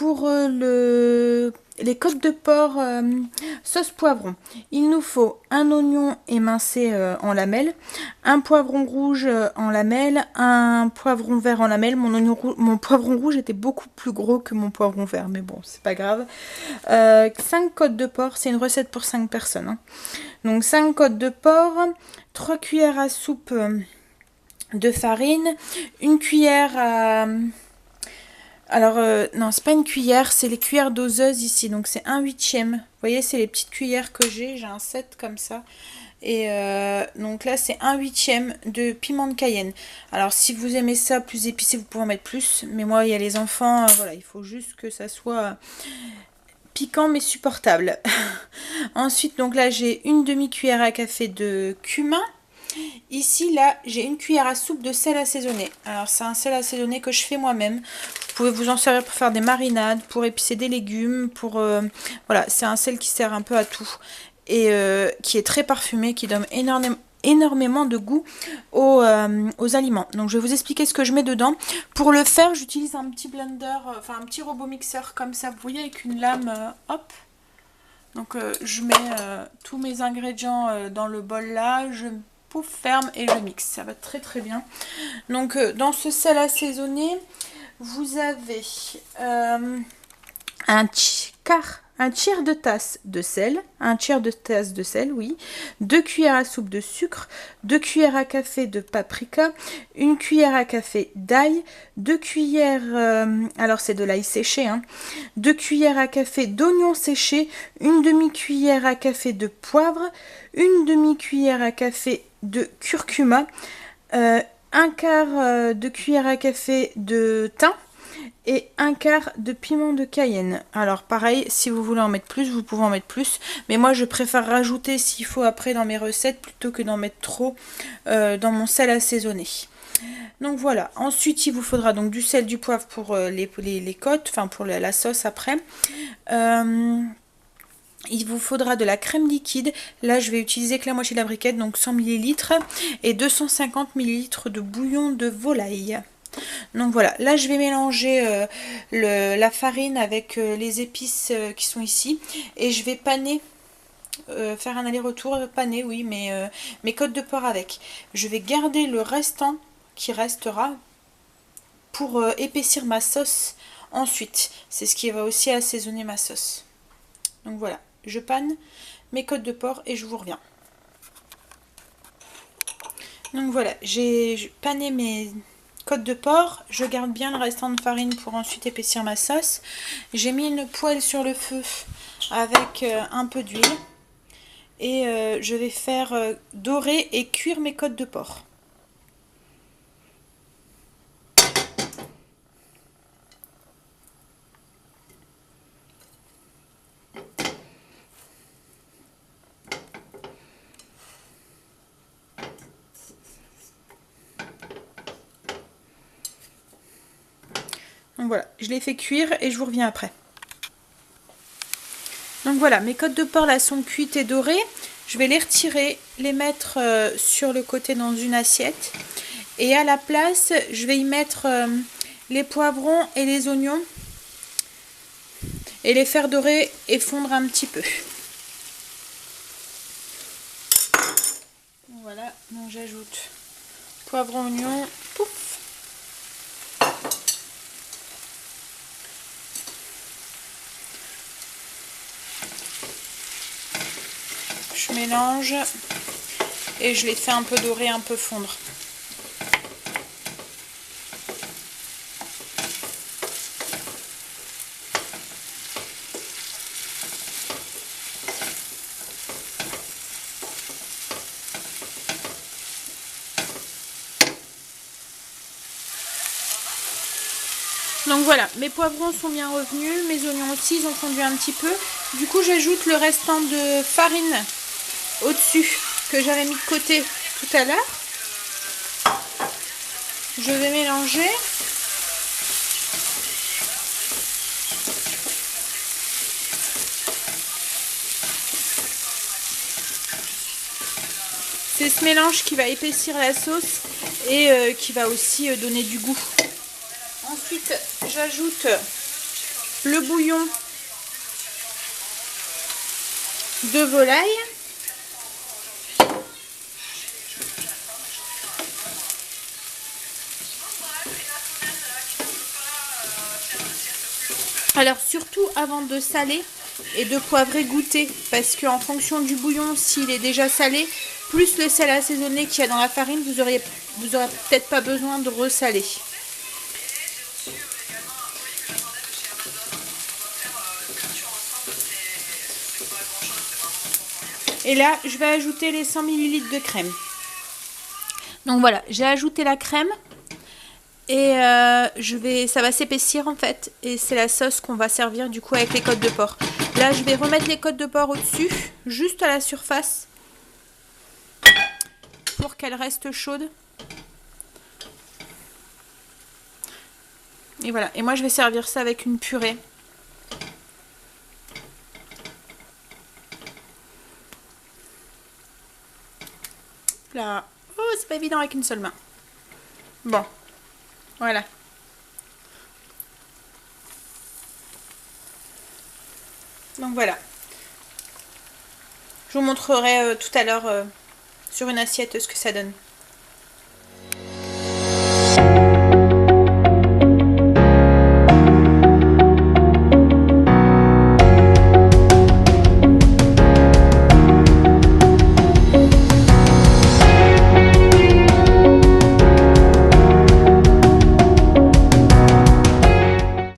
pour les côtes de porc sauce poivron, il nous faut un oignon émincé en lamelles, un poivron rouge en lamelles, un poivron vert en lamelles. Mon poivron rouge était beaucoup plus gros que mon poivron vert, mais bon, c'est pas grave. 5 côtes de porc, c'est une recette pour 5 personnes. Hein. Donc 5 côtes de porc, 3 cuillères à soupe de farine, une cuillère à... Alors, non, c'est pas une cuillère, c'est les cuillères doseuses ici. Donc, c'est 1/8. Vous voyez, c'est les petites cuillères que j'ai un set comme ça. Et donc là, c'est 1/8 de piment de Cayenne. Alors, si vous aimez ça plus épicé, vous pouvez en mettre plus. Mais moi, il y a les enfants, voilà, il faut juste que ça soit piquant mais supportable. Ensuite, donc là, j'ai une demi-cuillère à café de cumin. Ici, là, j'ai une cuillère à soupe de sel assaisonné. Alors, c'est un sel assaisonné que je fais moi-même. Vous pouvez vous en servir pour faire des marinades, pour épicer des légumes, pour... voilà, c'est un sel qui sert un peu à tout. Et qui est très parfumé, qui donne énormément de goût aux aliments. Donc, je vais vous expliquer ce que je mets dedans. Pour le faire, j'utilise un petit blender, enfin un petit robot mixeur comme ça, vous voyez, avec une lame, hop. Donc, je mets tous mes ingrédients dans le bol là, je ferme et je mixe, ça va très très bien. Donc dans ce sel assaisonné, vous avez un tiers de tasse de sel, oui, 2 cuillères à soupe de sucre, 2 cuillères à café de paprika, 1 cuillère à café d'ail, 2 cuillères, alors c'est de l'ail séché, hein, 2 cuillères à café d'oignon séché, une demi-cuillère à café de poivre, une demi-cuillère à café de curcuma, un quart de cuillère à café de thym et un quart de piment de Cayenne. Alors pareil, si vous voulez en mettre plus, vous pouvez en mettre plus, mais moi je préfère rajouter s'il faut après dans mes recettes plutôt que d'en mettre trop dans mon sel assaisonné. Donc voilà, ensuite il vous faudra donc du sel, du poivre pour les côtes, enfin pour la sauce après. Il vous faudra de la crème liquide. Là, je vais utiliser que la moitié de la briquette, donc 100 ml et 250 ml de bouillon de volaille. Donc voilà, là je vais mélanger la farine avec les épices qui sont ici et je vais paner, faire un aller-retour, paner, oui, mes côtes de porc avec. Je vais garder le restant qui restera pour épaissir ma sauce ensuite. C'est ce qui va aussi assaisonner ma sauce. Donc voilà. Je panne mes côtes de porc et je vous reviens. Donc voilà, j'ai pané mes côtes de porc. Je garde bien le restant de farine pour ensuite épaissir ma sauce. J'ai mis une poêle sur le feu avec un peu d'huile. Et je vais faire dorer et cuire mes côtes de porc. Donc voilà, je les fais cuire et je vous reviens après. Donc voilà, mes côtes de porc là sont cuites et dorées. Je vais les retirer, les mettre sur le côté dans une assiette. Et à la place, je vais y mettre les poivrons et les oignons. Et les faire dorer et fondre un petit peu. Voilà, donc j'ajoute poivron, oignon, pouf. Je mélange et je les fais un peu dorer, un peu fondre. Donc voilà, mes poivrons sont bien revenus, mes oignons aussi, ils ont fondu un petit peu. Du coup, j'ajoute le restant de farine au-dessus que j'avais mis de côté tout à l'heure. Je vais mélanger. C'est ce mélange qui va épaissir la sauce et qui va aussi donner du goût. Ensuite, j'ajoute le bouillon de volaille. Alors surtout avant de saler et de poivrer, goûter, parce qu'en fonction du bouillon, s'il est déjà salé, plus le sel assaisonné qu'il y a dans la farine, vous aurez peut-être pas besoin de ressaler. Et là, je vais ajouter les 100 ml de crème. Donc voilà, j'ai ajouté la crème. Et ça va s'épaissir en fait. Et c'est la sauce qu'on va servir du coup avec les côtes de porc. Là, je vais remettre les côtes de porc au-dessus, juste à la surface, pour qu'elles restent chaudes. Et voilà. Et moi, je vais servir ça avec une purée. Là. Oh, c'est pas évident avec une seule main. Bon. Voilà. Donc voilà. Je vous montrerai tout à l'heure sur une assiette ce que ça donne.